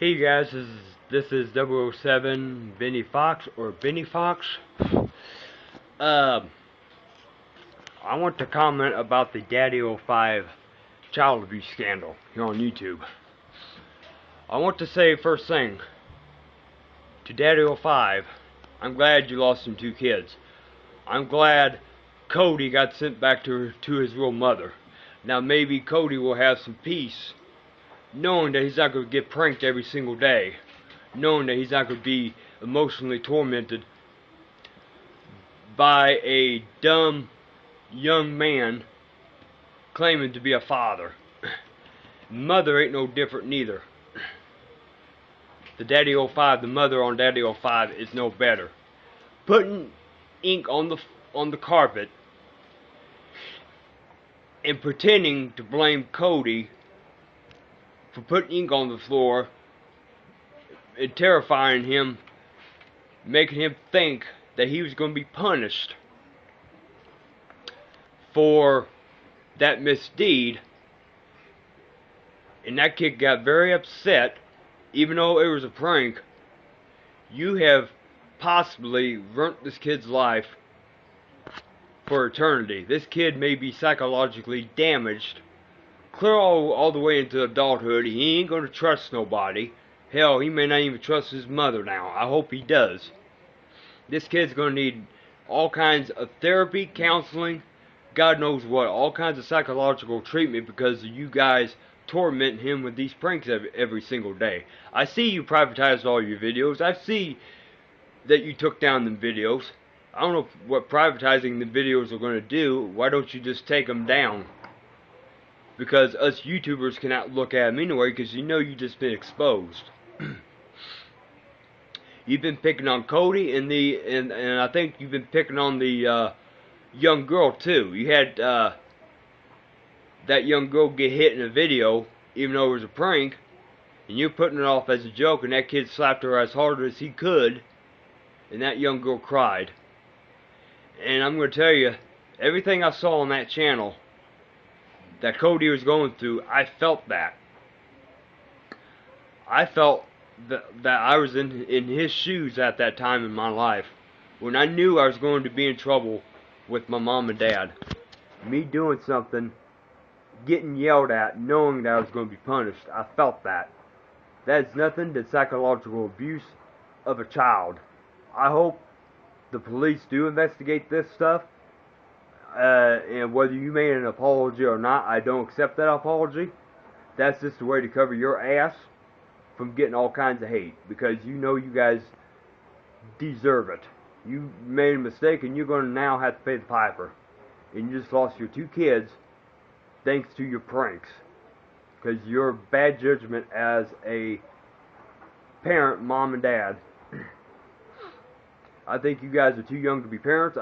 Hey guys, this is 007 Benny Fox or Benny Fox. Um, I want to comment about the Daddy05 child abuse scandal here on YouTube. I want to say first thing to Daddy05, I'm glad you lost them two kids. I'm glad Cody got sent back to his real mother. Now maybe Cody will have some peace, knowing that he's not going to get pranked every single day, knowing that he's not going to be emotionally tormented by a dumb young man claiming to be a father. Mother ain't no different neither. The Daddy05, the mother on Daddy05 is no better. Putting ink on the carpet and pretending to blame Cody for putting ink on the floor and terrifying him, making him think that he was going to be punished for that misdeed, and that kid got very upset. Even though it was a prank, you have possibly ruined this kid's life for eternity. This kid may be psychologically damaged clear all the way into adulthood. He ain't going to trust nobody. Hell, he may not even trust his mother now. I hope he does. This kid's going to need all kinds of therapy, counseling, God knows what, all kinds of psychological treatment because of you guys tormenting him with these pranks every single day. I see you privatized all your videos. I see that you took down them videos. I don't know what privatizing the videos are going to do. Why don't you just take them down? Because us YouTubers cannot look at them anyway because you know you just been exposed. You've been picking on Cody and I think you've been picking on the young girl too. You had that young girl get hit in a video, even though it was a prank, and you're putting it off as a joke, and that kid slapped her as hard as he could, and that young girl cried. And I'm going to tell you, everything I saw on that channel that Cody was going through, I felt that. I felt that I was in his shoes at that time in my life, when I knew I was going to be in trouble with my mom and dad. Me doing something, getting yelled at, knowing that I was going to be punished. I felt that. That is nothing but psychological abuse of a child. I hope the police do investigate this stuff. And whether you made an apology or not, I don't accept that apology. That's just a way to cover your ass from getting all kinds of hate. Because you know you guys deserve it. You made a mistake and you're going to now have to pay the piper. And you just lost your two kids thanks to your pranks. Because your bad judgment as a parent, mom and dad. I think you guys are too young to be parents.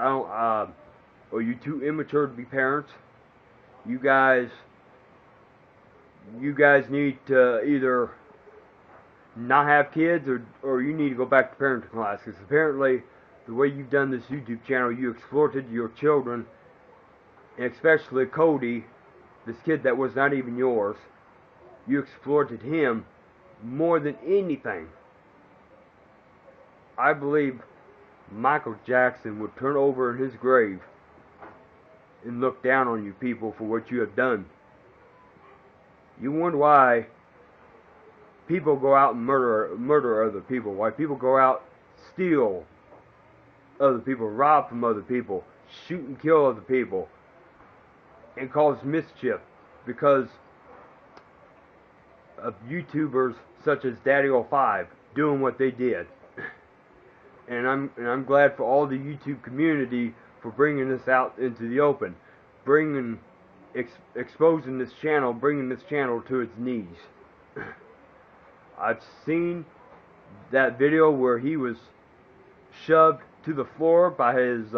Or you're too immature to be parents. You guys need to either not have kids or you need to go back to parenting class. Because apparently the way you've done this YouTube channel, you exploited your children, and especially Cody, this kid that was not even yours. You exploited him more than anything. I believe Michael Jackson would turn over in his grave and look down on you people for what you have done. You wonder why people go out and murder other people, why people go out, steal other people, rob from other people, shoot and kill other people, and cause mischief because of YouTubers such as Daddy05 doing what they did. And I'm glad for all the YouTube community for bringing this out into the open, exposing this channel, bringing this channel to its knees. I've seen that video where he was shoved to the floor by his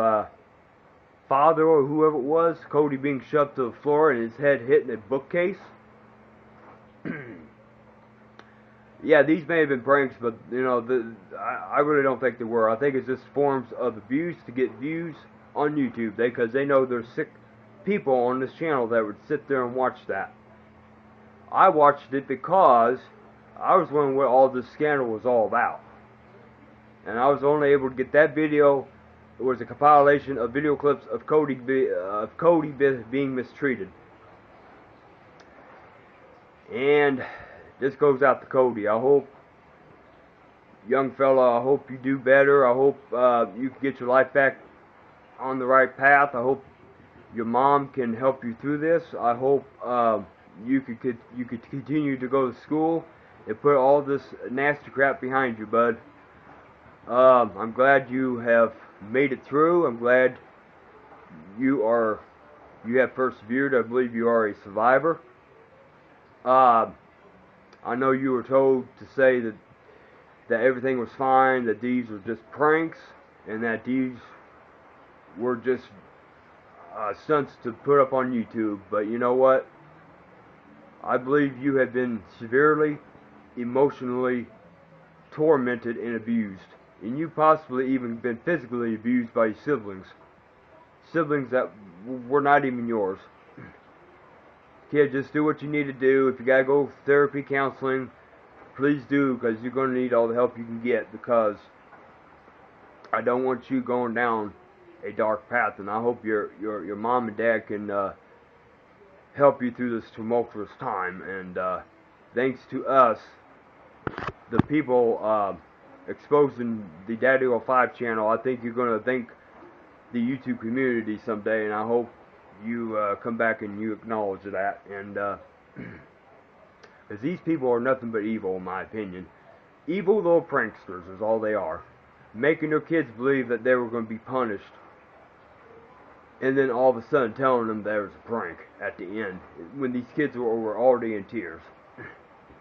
father or whoever it was, Cody being shoved to the floor and his head hitting a bookcase. Yeah, these may have been pranks, but you know, I really don't think they were. I think it's just forms of abuse to get views on YouTube, because they know there's sick people on this channel that would sit there and watch that. I watched it because I was wondering what all this scandal was all about. And I was only able to get that video. It was a compilation of video clips of Cody being mistreated. And this goes out to Cody. I hope, young fella, I hope you do better. I hope you can get your life back on the right path. I hope your mom can help you through this. I hope you could continue to go to school and put all this nasty crap behind you, bud. I'm glad you have made it through. I'm glad you have persevered. I believe you are a survivor. I know you were told to say that everything was fine, that these were just pranks, and that these were just stunts to put up on YouTube. But you know what? I believe you have been severely, emotionally tormented and abused. And you possibly even been physically abused by your siblings. Siblings that were not even yours. Kid, just do what you need to do. If you gotta go therapy, counseling, please do, because you're gonna need all the help you can get, because I don't want you going down a dark path, and I hope your mom and dad can help you through this tumultuous time. And thanks to us, the people exposing the Daddy05 channel, I think you're gonna thank the YouTube community someday, and I hope you come back and you acknowledge that. And because these people are nothing but evil, in my opinion. Evil little pranksters is all they are, making their kids believe that they were going to be punished, and then all of a sudden telling them there was a prank at the end, when these kids were already in tears.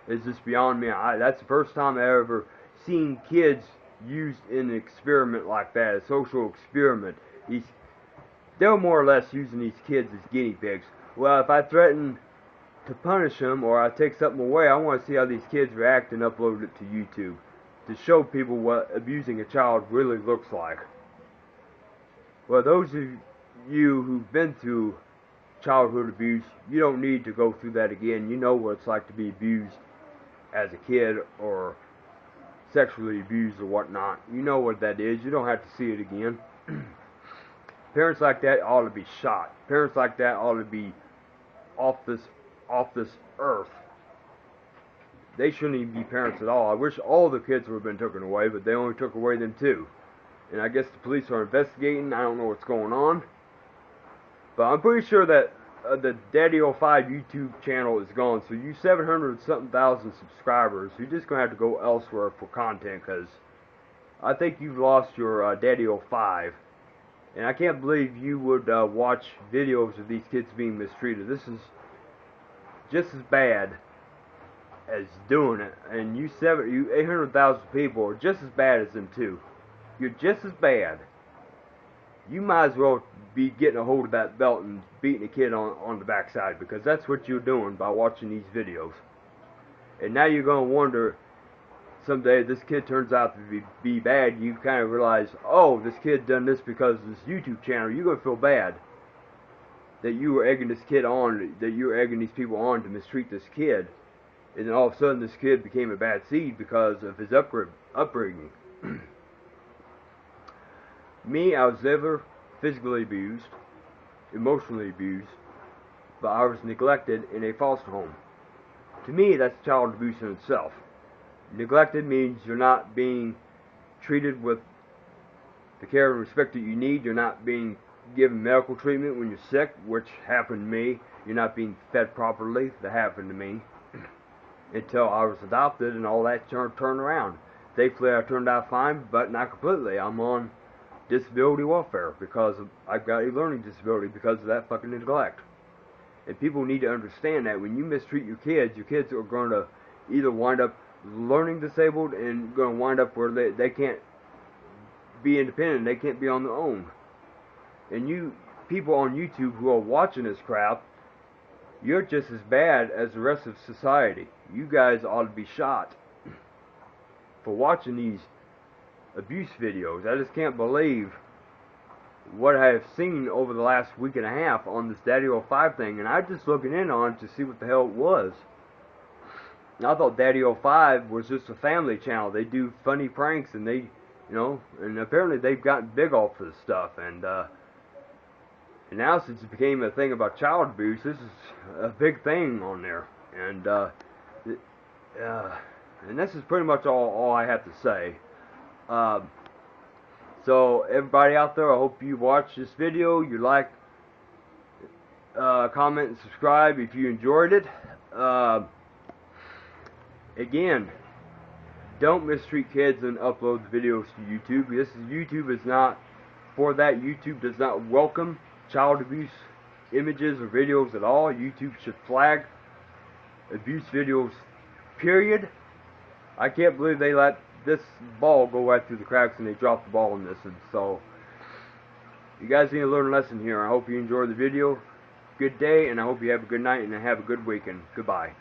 It's just beyond me. That's the first time I ever seen kids used in an experiment like that, a social experiment. They were more or less using these kids as guinea pigs. Well, if I threaten to punish them, or I take something away, I want to see how these kids react and upload it to YouTube, to show people what abusing a child really looks like. Well, those of you who've been through childhood abuse, you don't need to go through that again. You know what it's like to be abused as a kid, or sexually abused or whatnot. You know what that is. You don't have to see it again. Parents like that ought to be shot. Parents like that ought to be off this earth. They shouldn't even be parents at all. I wish all the kids would have been taken away, but they only took away them two. And I guess the police are investigating. I don't know what's going on. But I'm pretty sure that the Daddy05 YouTube channel is gone. So you 700-something thousand subscribers, you're just going to have to go elsewhere for content, because I think you've lost your Daddy05. And I can't believe you would watch videos of these kids being mistreated. This is just as bad as doing it. And you 800,000 people are just as bad as them too. You're just as bad. You might as well be getting a hold of that belt and beating a kid on the backside, because that's what you're doing by watching these videos. And now you're going to wonder, someday this kid turns out to be bad, you kind of realize, oh, this kid done this because of this YouTube channel. You're going to feel bad that you were egging this kid on, that you were egging these people on to mistreat this kid. And then all of a sudden this kid became a bad seed because of his upbringing. Me, I was never physically abused, emotionally abused, but I was neglected in a foster home. To me, that's child abuse in itself. Neglected means you're not being treated with the care and respect that you need. You're not being given medical treatment when you're sick, which happened to me. You're not being fed properly. That happened to me. Until I was adopted and all that turned around. Thankfully, I turned out fine, but not completely. I'm on disability welfare because I've got a learning disability because of that fucking neglect. And people need to understand that when you mistreat your kids are going to either wind up learning disabled and going to wind up where they can't be independent, they can't be on their own. And you people on YouTube who are watching this crap, you're just as bad as the rest of society. You guys ought to be shot for watching these abuse videos. I just can't believe what I have seen over the last week and a half on this Daddy05 thing, and I'm just looking in on it to see what the hell it was. I thought Daddy05 was just a family channel. They do funny pranks, and and apparently they've gotten big off this stuff. And now since it became a thing about child abuse, this is a big thing on there. And this is pretty much all I have to say. So everybody out there, I hope you watched this video. You like, comment, and subscribe if you enjoyed it. Again, don't mistreat kids and upload the videos to YouTube. YouTube is not for that. YouTube does not welcome child abuse images or videos at all. YouTube should flag abuse videos, period. I can't believe they let this ball go right through the cracks and they dropped the ball in this. And so, you guys need to learn a lesson here. I hope you enjoyed the video. Good day, and I hope you have a good night and have a good weekend. Goodbye.